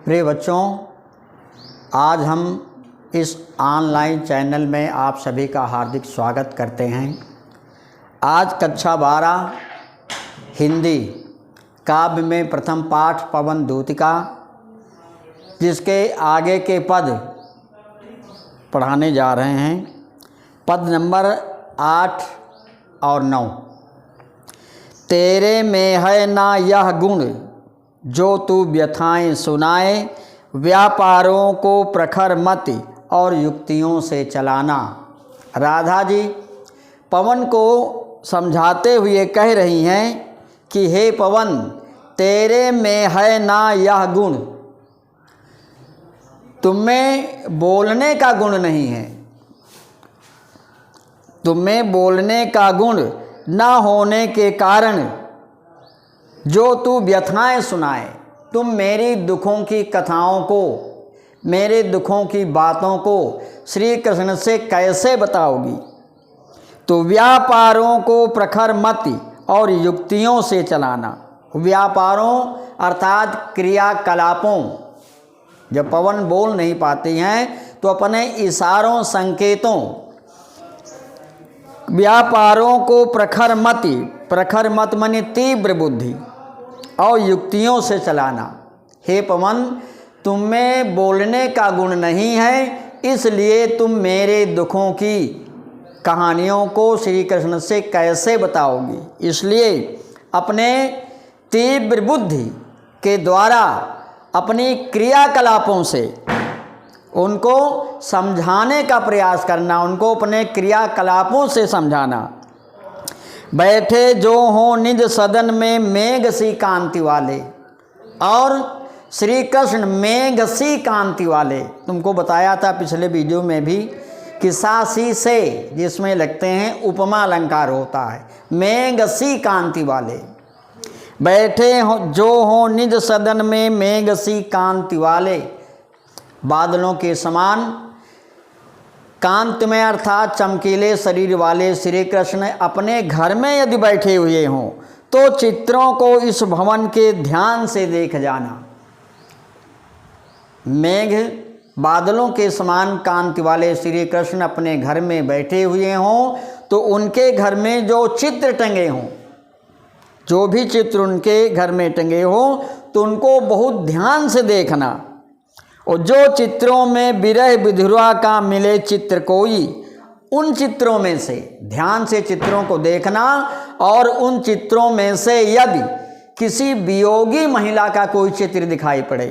प्रिय बच्चों, आज हम इस ऑनलाइन चैनल में आप सभी का हार्दिक स्वागत करते हैं। आज कक्षा 12 हिंदी काव्य में प्रथम पाठ पवन दूतिका, जिसके आगे के पद पढ़ाने जा रहे हैं। पद नंबर 8 और 9। तेरे में है ना यह गुण जो तू व्यथाएं सुनाए, व्यापारों को प्रखर मति और युक्तियों से चलाना। राधा जी पवन को समझाते हुए कह रही हैं कि हे पवन, तेरे में है ना यह गुण, तुम्हें बोलने का गुण नहीं है। तुम्हें बोलने का गुण ना होने के कारण जो तू व्यथाएं सुनाए, तुम मेरी दुखों की कथाओं को, मेरे दुखों की बातों को श्री कृष्ण से कैसे बताओगी। तो व्यापारों को प्रखर मति और युक्तियों से चलाना। व्यापारों अर्थात क्रियाकलापों, जब पवन बोल नहीं पाती हैं तो अपने इशारों संकेतों, व्यापारों को प्रखर मति, प्रखर मत माने तीव्र बुद्धि, और युक्तियों से चलाना। हे पवन, तुम्हें बोलने का गुण नहीं है, इसलिए तुम मेरे दुखों की कहानियों को श्री कृष्ण से कैसे बताओगी। इसलिए अपने तीव्र बुद्धि के द्वारा, अपनी क्रियाकलापों से उनको समझाने का प्रयास करना, उनको अपने क्रियाकलापों से समझाना। बैठे जो हों निज सदन में मेघ सी कांति वाले, और श्री कृष्ण मेघ सी कांति वाले। तुमको बताया था पिछले वीडियो में भी कि सासी से जिसमें लगते हैं उपमा अलंकार होता है, मेघ सी कांति वाले। बैठे जो हों निज सदन में मेघ सी कांति वाले, बादलों के समान कांतिमय अर्थात चमकीले शरीर वाले श्री कृष्ण अपने घर में यदि बैठे हुए हों तो चित्रों को इस भवन के ध्यान से देख जाना। मेघ बादलों के समान कांति वाले श्री कृष्ण अपने घर में बैठे हुए हों तो उनके घर में जो चित्र टंगे हों, जो भी चित्र उनके घर में टंगे हों तो उनको बहुत ध्यान से देखना। और जो चित्रों में विरह विधुरा का मिले चित्र कोई, उन चित्रों में से ध्यान से चित्रों को देखना। और उन चित्रों में से यदि किसी वियोगी महिला का कोई चित्र दिखाई पड़े,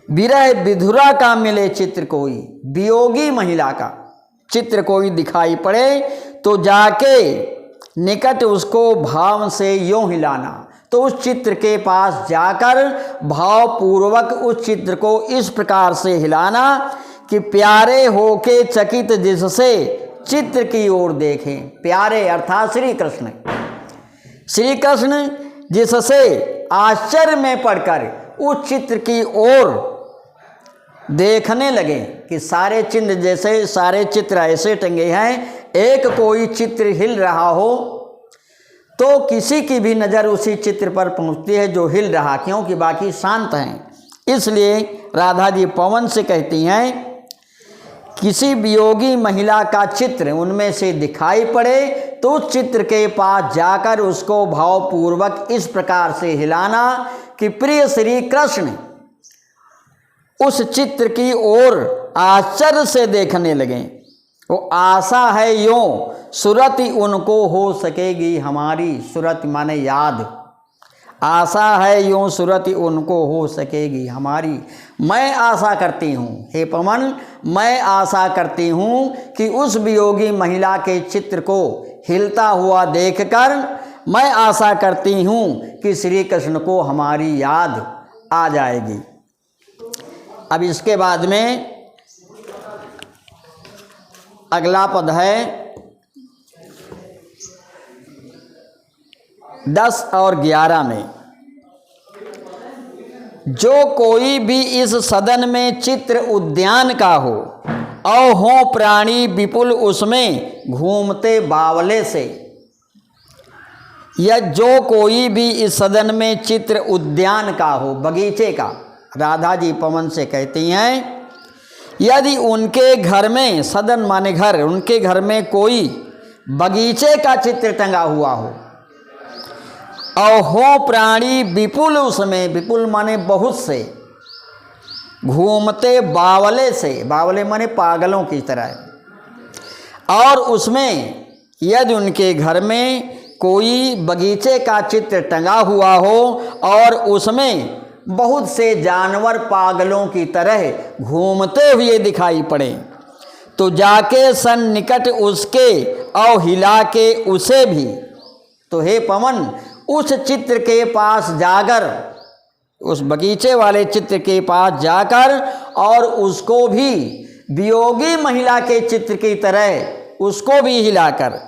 विरह विधुरा का मिले चित्र कोई, वियोगी महिला का चित्र कोई दिखाई पड़े तो जाके निकट उसको भाव से यूं हिलाना। तो उस चित्र के पास जाकर भावपूर्वक उस चित्र को इस प्रकार से हिलाना कि प्यारे होके चकित जिससे चित्र की ओर देखें। प्यारे अर्थात श्री कृष्ण, श्री कृष्ण जिससे आश्चर्य में पड़कर उस चित्र की ओर देखने लगे कि सारे चिन्ह जैसे, सारे चित्र ऐसे टंगे हैं, एक कोई चित्र हिल रहा हो तो किसी की भी नज़र उसी चित्र पर पहुंचती है जो हिल रहा, क्योंकि बाकी शांत हैं। इसलिए राधा जी पवन से कहती हैं, किसी वियोगी महिला का चित्र उनमें से दिखाई पड़े तो उस चित्र के पास जाकर उसको भावपूर्वक इस प्रकार से हिलाना कि प्रिय श्री कृष्ण उस चित्र की ओर आश्चर्य से देखने लगें। वो आशा है यूं सुरति उनको हो सकेगी हमारी। सुरति माने याद। आशा है यूं सुरति उनको हो सकेगी हमारी। मैं आशा करती हूँ, हे पवन, मैं आशा करती हूँ कि उस वियोगी महिला के चित्र को हिलता हुआ देखकर मैं आशा करती हूँ कि श्री कृष्ण को हमारी याद आ जाएगी। अब इसके बाद में अगला पद है 10 और 11 में। जो कोई भी इस सदन में चित्र उद्यान का हो और हो प्राणी विपुल उसमें घूमते बावले से, या जो कोई भी इस सदन में चित्र उद्यान का हो, बगीचे का, राधा जी पवन से कहती हैं, यदि उनके घर में, सदन माने घर, उनके घर में कोई बगीचे का चित्र टंगा हुआ हो और हो प्राणी विपुल, उसमें विपुल माने बहुत से, घूमते बावले से, बावले माने पागलों की तरह, और उसमें यदि उनके घर में कोई बगीचे का चित्र टंगा हुआ हो और उसमें बहुत से जानवर पागलों की तरह घूमते हुए दिखाई पड़े, तो जाके सन्निकट उसके और हिला के उसे भी, तो हे पवन उस चित्र के पास जाकर, उस बगीचे वाले चित्र के पास जाकर और उसको भी वियोगी महिला के चित्र की तरह उसको भी हिलाकर,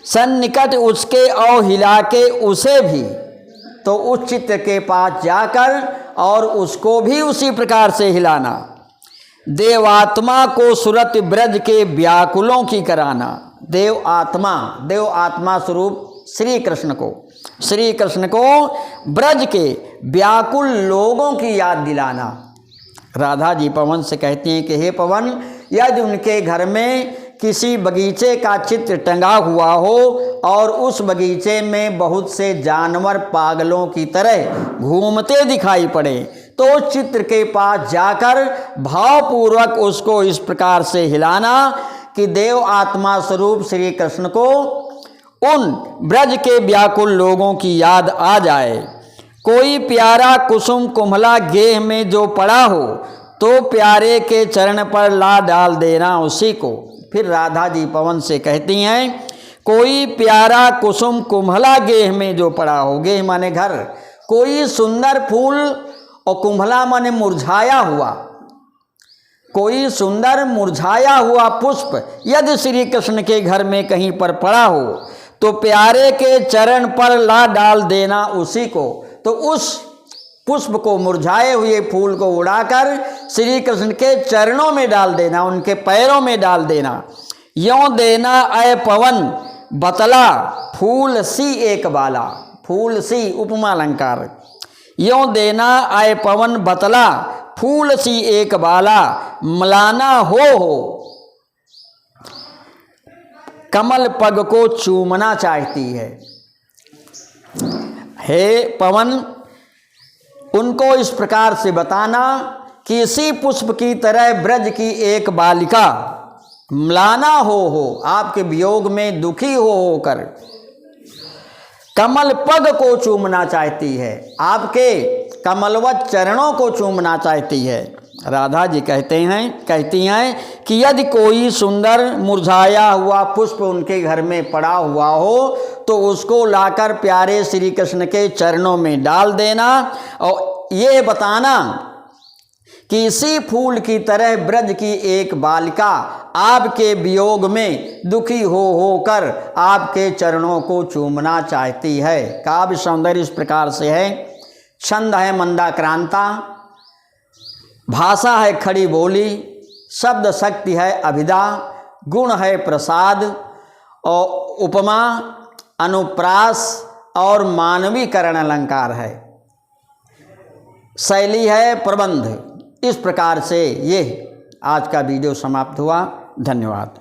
सन्निकट उसके और हिला के उसे भी, तो उस चित्र के पास जाकर और उसको भी उसी प्रकार से हिलाना। देवात्मा को सुरत ब्रज के व्याकुलों की कराना। देव आत्मा स्वरूप श्री कृष्ण को ब्रज के व्याकुल लोगों की याद दिलाना। राधा जी पवन से कहती हैं कि हे पवन, यदि उनके घर में किसी बगीचे का चित्र टंगा हुआ हो और उस बगीचे में बहुत से जानवर पागलों की तरह घूमते दिखाई पड़े, तो उस चित्र के पास जाकर भावपूर्वक उसको इस प्रकार से हिलाना कि देव आत्मा स्वरूप श्री कृष्ण को उन ब्रज के व्याकुल लोगों की याद आ जाए। कोई प्यारा कुसुम कुम्हला गेह में जो पड़ा हो, तो प्यारे के चरण पर ला डाल देना उसी को। फिर राधा जी पवन से कहती हैं, कोई प्यारा कुसुम कुम्हला गेह में जो पड़ा हो, गेह माने घर, कोई सुंदर फूल और कुम्हला माने मुरझाया हुआ, कोई सुंदर मुरझाया हुआ पुष्प यदि श्री कृष्ण के घर में कहीं पर पड़ा हो, तो प्यारे के चरण पर ला डाल देना उसी को। तो उस पुष्प को, मुरझाए हुए फूल को उड़ाकर श्री कृष्ण के चरणों में डाल देना, उनके पैरों में डाल देना। यों देना अय पवन बतला फूल सी एक बाला। फूल सी उपमा अलंकार। यों देना अय पवन बतला फूल सी एक बाला, मलाना हो कमल पग को चूमना चाहती है। हे पवन, उनको इस प्रकार से बताना कि इसी पुष्प की तरह ब्रज की एक बालिका म्लाना हो आपके वियोग में दुखी होकर कमल पग को चूमना चाहती है, आपके कमलवत चरणों को चूमना चाहती है। राधा जी कहती हैं कि यदि कोई सुंदर मुरझाया हुआ पुष्प उनके घर में पड़ा हुआ हो, तो उसको लाकर प्यारे श्री कृष्ण के चरणों में डाल देना और ये बताना कि इसी फूल की तरह ब्रज की एक बालिका आपके वियोग में दुखी होकर आपके चरणों को चूमना चाहती है। काव्य सौंदर्य इस प्रकार से है। छंद है मंदाक्रांता, भाषा है खड़ी बोली, शब्द शक्ति है अभिदा, गुण है प्रसाद और उपमा अनुप्रास और मानवीकरण अलंकार है, शैली है प्रबंध। इस प्रकार से ये आज का वीडियो समाप्त हुआ। धन्यवाद।